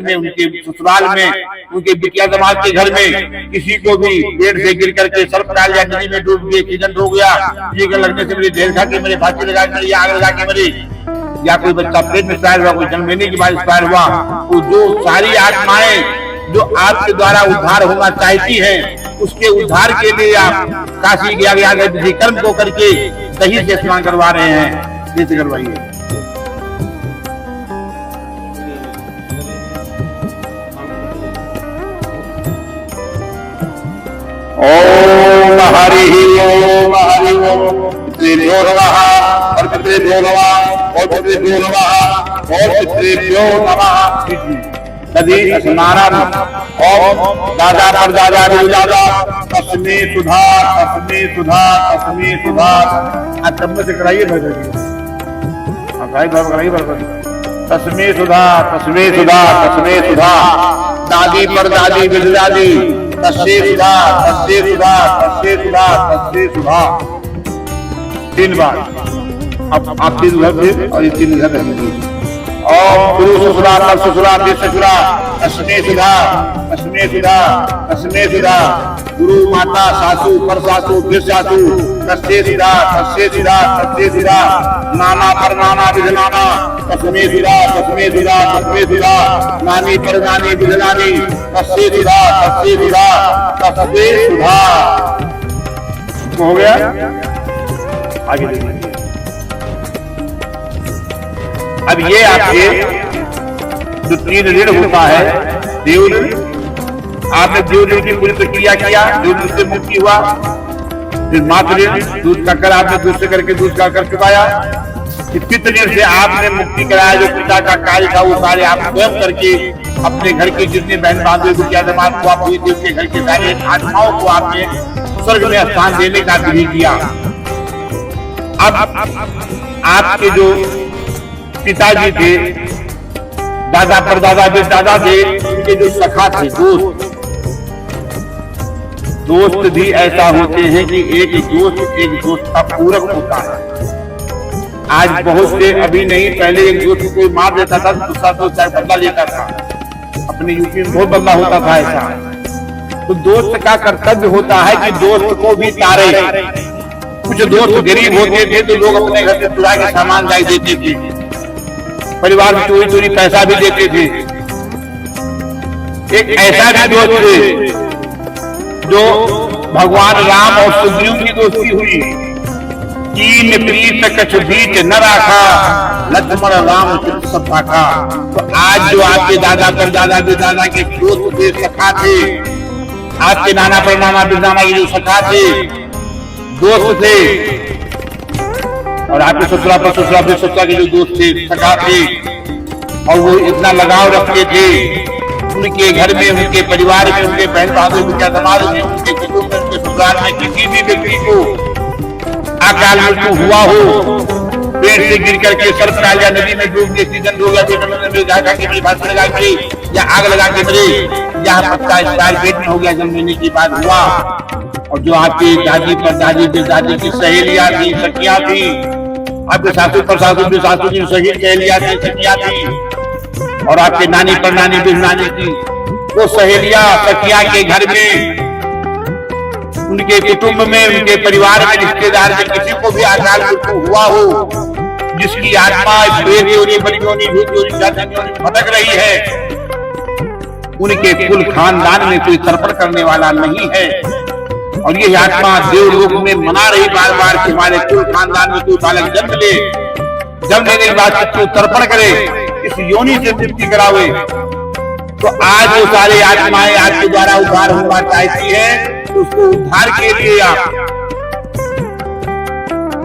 में, उनके ससुराल में, उनके बिटिया समाज के घर में किसी को भी पेड़ से गिर करके सर्प डाल या नदी में डूब गए, एक्सीडेंट हो गया, ये लगने से मेरे ढेर खा के मेरे फांसी लगा के मरे, आग लगा के मरे, या कोई बच्चा पेट में एक्सपायर हुआ, कोई जन्म लेने के बाद एक्सपायर हुआ, तो जो सारी आत्माएं जो आपके द्वारा उद्धार होना चाहती हैं, उसके उद्धार के लिए आप काशी गया कर्म को करके दही से स्नान करवा रहे हैं, जैसे करवाइए। ओम हरि ओम हरि ओम, पितृभ्यो नमः और पितृभ्यो नमः और पितृभ्यो नमः और पितृभ्यो नमः। तभी स्नानम ओम दादा परदादा दादा तस्मै सुधा तस्मै सुधा तस्मै सुधा। तब से कराइए कराइए तस्मै सुधा तस्मै सुधा तस्मै सुधा। दादी परदादी बिरदादी तस्मै सुधा तस्मै सुधा तस्मै सुधा तस्मै सुधा। 3 बार अब आप 3 घर थे और ये 3 घर रहेंगे। और गुरु ससुरा पर ससुरा फिर ससुरा तस्मै सुधा तस्मै सुधा तस्मै सुधा। गुरु माता सासू पर सासू फिर सासू तस्मै सुधा तस्मै सुधा तस्मै सुधा। नाना पर नाना विध नाना तस्मै सुधा तस्मै सुधा तस्मै सुधा। नानी पर नानी विध नानी तस्मै सुधा तस्मै सुधा तस्मै सुधा। हो गया, आगे देखिए। अब ये आपके जो 3 ऋण होता है, देव ऋण, आपने देव ऋण की पूरी प्रक्रिया किया, देव ऋण से मुक्ति हुआ। फिर मातृ ऋण, दूध का कर आपने दूध से करके दूध का कर चुकाया। पितृ ऋण से आपने मुक्ति कराया, जो पिता का कार्य था वो कार्य आप स्वयं करके अपने घर के जितने बहन भाई बिटिया जमात को आप हुई थी, उसके घर के सारे आत्माओं को आपने स्वर्ग में स्थान देने का विधि किया। अब आपके जो पिताजी थे, दादा परदादा जो दादा थे, उनके जो सखा थे, दोस्त भी ऐसा होते हैं कि एक दोस्त का पूरक होता है। आज बहुत से, अभी नहीं, पहले एक दोस्त को मार देता था, दूसरा दोस्त बदला लेता था। अपने यूपी में बहुत बदला होता था ऐसा। तो दोस्त का कर्तव्य होता है कि दोस्त को भी तारे। कुछ दोस्त गरीब होते थे तो लोग अपने घर से चुरा के सामान लाई देते थे, परिवार में चोरी चोरी पैसा भी देते थे। एक ऐसा भी दोस्त थे जो भगवान राम और सुग्रीव की दोस्ती हुई। कीन प्रीत कछ बीच न राखा, लक्ष्मण राम चित सब पाखा। तो आज जो आपके दादा परदादा दादा के दोस्त थे, सखा थे, आपके नाना परनाना बिरनाना के जो सखा थे, दोस्त थे, और आपके ससुरा पर ससुरा फिर ससुरा के जो दोस्त थे, सखा थे, और वो इतना लगाव रखते थे उनके घर में, उनके परिवार में, उनके बहन भाइयों उनके समाज में, उनके कुटुंब में, उनके ससुराल में किसी भी व्यक्ति को अकाल मृत्यु हुआ हो, पेड़ से गिर करके सर्प डाल या नदी में डूब के एक्सीडेंट हो गया, फांसी लगा के मरे, या आग लगा के मरे, या पत्ता स्टाइल पेट में हो गया, जन्म लेने के बाद हुआ। और जो आपकी दादी परदादी दादी की सहेलियां थी, सखियां थी, आपके सासू पर सासू की सासू की सही सहेलियां थी, सखियां थी, और आपके नानी पर नानी भी नानी थी, वो सहेलियां सखियां के घर में, उनके कुटुंब में, उनके परिवार में, रिश्तेदार में किसी को भी अकाल मृत्यु हुआ हो, जिसकी आत्मा भटक रही है, उनके कुल खानदान में कोई तर्पण करने वाला नहीं है। और ये आत्मा देवलोक में मना रही बार बार कि हमारे कुल खानदान में कोई बालक जन्म ले, जन्म लेने के बाद तो तर्पण करे, इस योनि से मुक्ति करावे। तो आज वो सारे आत्माएं आपके द्वारा उद्धार होना चाहती है, तो उसको उद्धार के लिए आप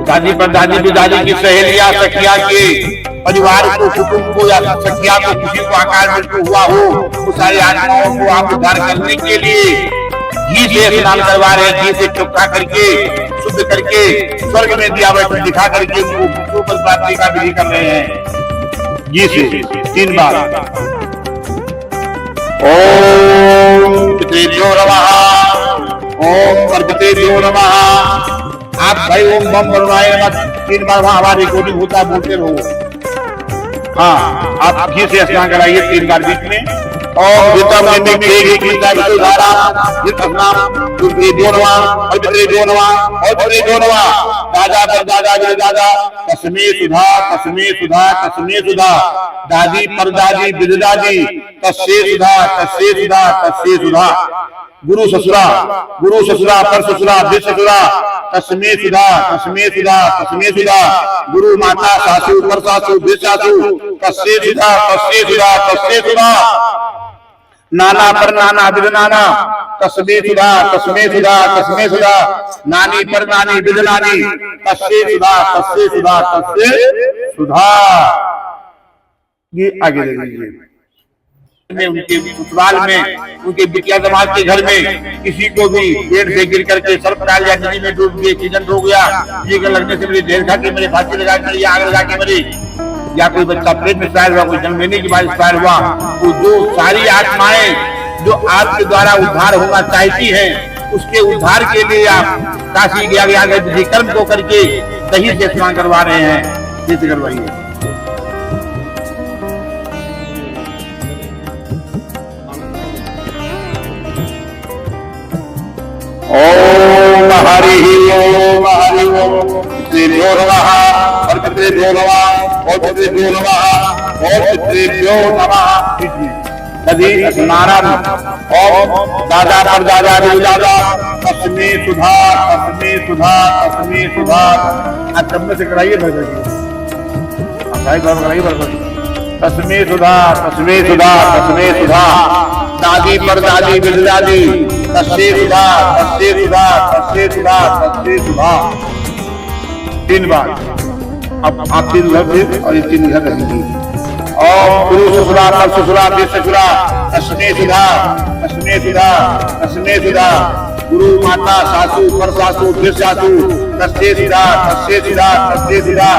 दादी परदादी दादी की सहेलियां सखिया के परिवार को, कुटुंब को, या सखिया को किसी को अकाल मृत्यु हुआ हो, तो सारी आत्माओं को आप उद्धार करने के लिए घी से स्नान करवा रहे हैं, घी से चौका करके शुद्ध करके स्वर्ग में दिया वैसे दिखा करके उनको प्राप्ति का विधि कर रहे हैं। घी से 3 बार। ओम पितृभ्यो नमः, ओम पितृभ्यो नमः। आप भाई ओम बम बनवाए 3 बार, वहां हमारी रिकॉर्डिंग होता है, बोलते रहो। हाँ, आप घी से स्नान कराइए 3 बार बीच में। ओम जितम निमित्ते धारा जितनाम दुर्गे दोनवा और बिद्रे दोनवा और बिद्रे दोनवा दादा पर दादा बिद्रे दादा तस्मे सुधा तस्मे सुधा तस्मे सुधा दादी पर दादी बिद्रे दादी तस्से सुधा तस्से सुधा तस्से सुधा गुरु ससुरा पर ससुरा बिर ससुरा तस्मे सुधा तस्मे सुधा तस्मे सुधा गुरु माता सासू पर सासू बिर सासू तस्से सुधा तस्से सुधा तस्से सुधा नाना पर नाना बिद नाना तस्मे सुधा तस्मे सुधा तस्मे सुधा नानी पर नानी बिद नानी तस्से सुधा तस्से सुधा तस्से सुधा। ये आगे ले लीजिए। उनके ससुराल में उनके बिटिया समाज के घर में किसी को भी पेड़ से गिर करके सर्प डाल या नदी में डूब गए एक्सीडेंट हो गया, ये लगने से मेरी ढेर खा के मेरे फांसी लगा के मरी, आग लगा के मरी, या कोई बच्चा पेट में एक्सपायर हुआ, कोई जन्म लेने के बाद एक्सपायर हुआ, तो जो सारी आत्माएं जो आपके द्वारा उद्धार होना चाहती हैं उसके उद्धार के लिए आप काशी गया विधि कर्म को करके दही से स्नान करवा रहे हैं, जैसे करवाइए। ओम हरि ओम हरि ओम श्रीभ्यो नमः और पितृभ्यो नमः और पितृभ्यो नमः और पितृभ्यो नमः। नदी स्नानम ओम दादा पर दादा बिद दादा तस्मे सुधा तस्मे सुधा तस्मे सुधा। आज सब से कराइए तस्मे सुधा तस्मे सुधा तस्मे सुधा दादी पर दादी बिद दादी तस्से सुधा तस्से सुधा तस्से सुधा तस्से सुधा। 3 बार। अब आप 3 घर थे और ये 3 घर रहेंगी। और गुरु ससुरा पर ससुरा बिर ससुरा तस्मे सुधा तस्मे सुधा तस्मे सुधा गुरु माता सासू पर सासू बिर सासू तस्से सुधा तस्से सुधा तस्से सुधा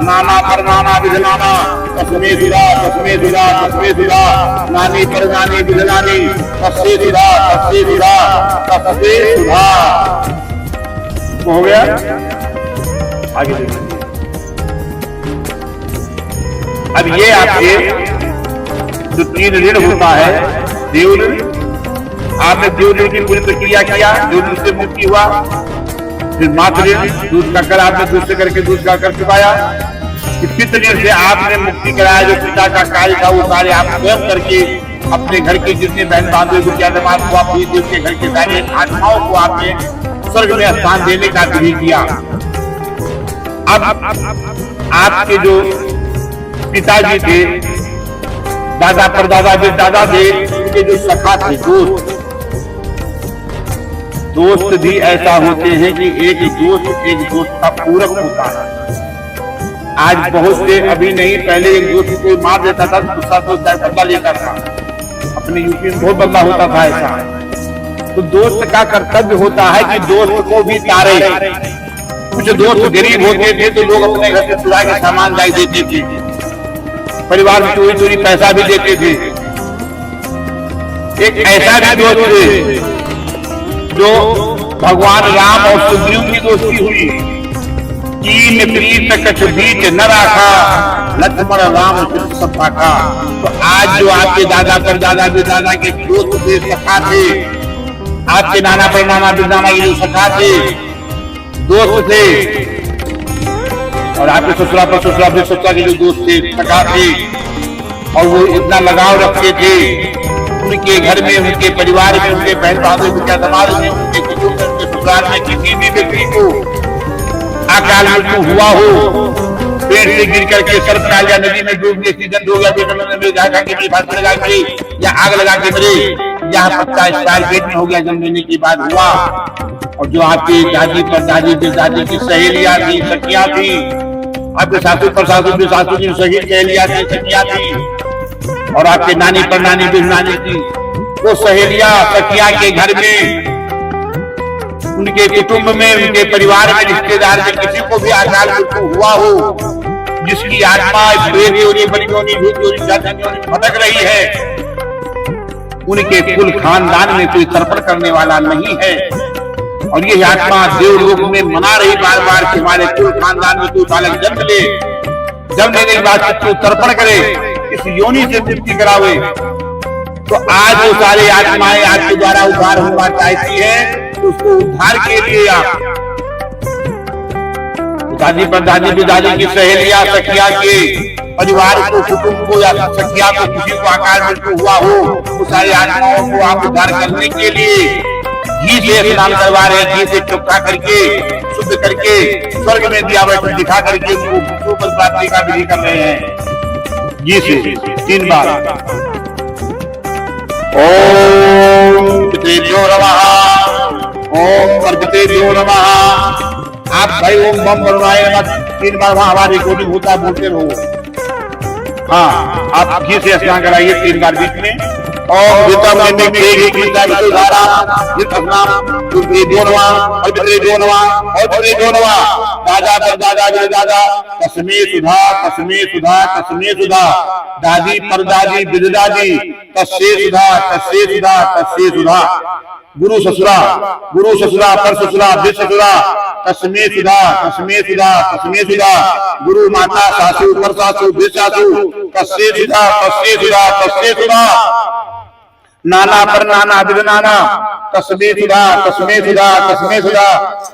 नाना पर नाना बिद नाना तस्मे सुधा तस्मे सुधा तस्मे सुधा नानी पर नानी बिद नानी तस्से सुधा तस्से सुधा तस्से सुधा। हो गया, आगे देखिए। अब ये आपके जो 3 ऋण होता है, देव ऋण, आपने देव ऋण की पूरी प्रक्रिया किया, देव ऋण से मुक्ति हुआ। फिर मातृ ऋण, दूध का कर आपने दूध से करके दूध का कर चुकाया। पितृ ऋण से आपने मुक्ति कराया, जो पिता का कार्य था वो कार्य आप स्वयं करके अपने घर के जितने बहन बांधे बिटिया दमाद को आप के घर के सारे आत्माओं को आपने स्वर्ग में स्थान देने का विधि किया। अब आपके जो पिताजी थे, दादा परदादा बिर दादा थे, उनके जो सखा थे, दोस्त भी ऐसा होते हैं कि एक दोस्त का पूरक होता है। आज बहुत से, अभी नहीं, पहले एक दोस्त को मार देता था, दूसरा दोस्त बदला लेता था। अपने यूपी में बहुत बदला होता था ऐसा। तो दोस्त का कर्तव्य होता है कि दोस्त को भी तारे। कुछ दोस्त गरीब होते थे तो लोग अपने घर से चुरा के सामान लाई देते थे, परिवार में चोरी चोरी पैसा भी देते थे। एक ऐसा भी दोस्त थे जो भगवान राम और सुग्रीव की दोस्ती हुई, कीन प्रीत कछ बीच न राखा, लक्ष्मण राम चित सब पाखा। तो आज जो आपके दादा पर दादा बिर दादा के दोस्त थे, सखा थे, आपके नाना पर नाना बिर नाना के जो सखा थे, दोस्त थे, और आपके ससुरा पर ससुरा बिर ससुरा के जो दोस्त थे, सखा थे, और वो इतना लगाव रखते थे उनके घर में, उनके परिवार में, उनके बहन भाइयों के समाज में, उनके कुटुंब में, उनके ससुराल में किसी भी व्यक्ति को अकाल मृत्यु हुआ हो, पेड़ से गिर करके सर्प डाल या नदी में डूब के एक्सीडेंट हो गया, फांसी लगा के मरे या आग लगा के मरे, या पत्ता एक्सपायर पेट में हो गया, जन्म लेने के बाद हुआ। और जो आपकी दादी पर दादी बिर दादी की सहेलियां थी, सखियां थी, आपके सासू पर सासू बिर सासू की सही सहेलियां थी, सखियां थी, और आपके नानी पर नानी बिर नानी थी, वो सहेलियां सखियां के घर में, उनके कुटुंब में, उनके परिवार में, रिश्तेदार में किसी को भी अकाल मृत्यु हुआ हो, जिसकी आत्मा भटक रही है, उनके कुल खानदान में कोई तर्पण करने वाला नहीं है। और ये आत्मा देवलोक में मना रही बार बार कि हमारे कुल खानदान में कोई बालक जन्म ले, जन्म लेने के बाद तर्पण करे, इस योनि से मुक्ति करावे। तो आज वो सारी आत्माएं आपके द्वारा उद्धार होना चाहती है, तो उसको उद्धार के लिए आप दादी परदादी पिताजी की सहेलियां सखिया के परिवार को, कुटुंब को या सखिया को किसी को आकार मृत्यु हुआ हो, तो सारी आत्माओं को आप उद्धार करने के लिए घी से स्नान करवा रहे हैं, घी से चौका करके शुद्ध करके स्वर्ग में दिया वैसे दिखा करके उनको प्राप्ति का विधि कर रहे हैं घी से 3 बार। ओम पितृभ्यो नमः, ओम पर्वतेभ्यो नमः। आप भाई ओम बम बनवाए 3 बार वहां हमारी रिकॉर्डिंग होता बोलते रहो। हाँ, आप घी से स्नान कराइए 3 बार बीच में। और दादा परदादा दादा तस्मे सुधा तस्मे सुधा तस्मे सुधा, दादी परदादी बिददादी तस्से सुधा तस्से सुधा तस्से सुधा, गुरु ससुरा पर ससुरा बिद ससुरा तस्मे सुधा तस्मे सुधा तस्मे सुधा, गुरु माता सासू पर सासू बिद सासू तस्से सुधा तस्से सुधा तस्से सुधा, नाना पर नाना बिद नाना तस्मे सुधा तस्मे सुधा तस्मे सुधा,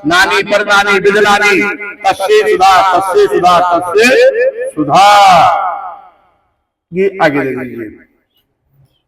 नानी पर नानी बिद नानी तस्से सुधा तस्से सुधा तस्से सुधा। ये आगे ले लीजिए।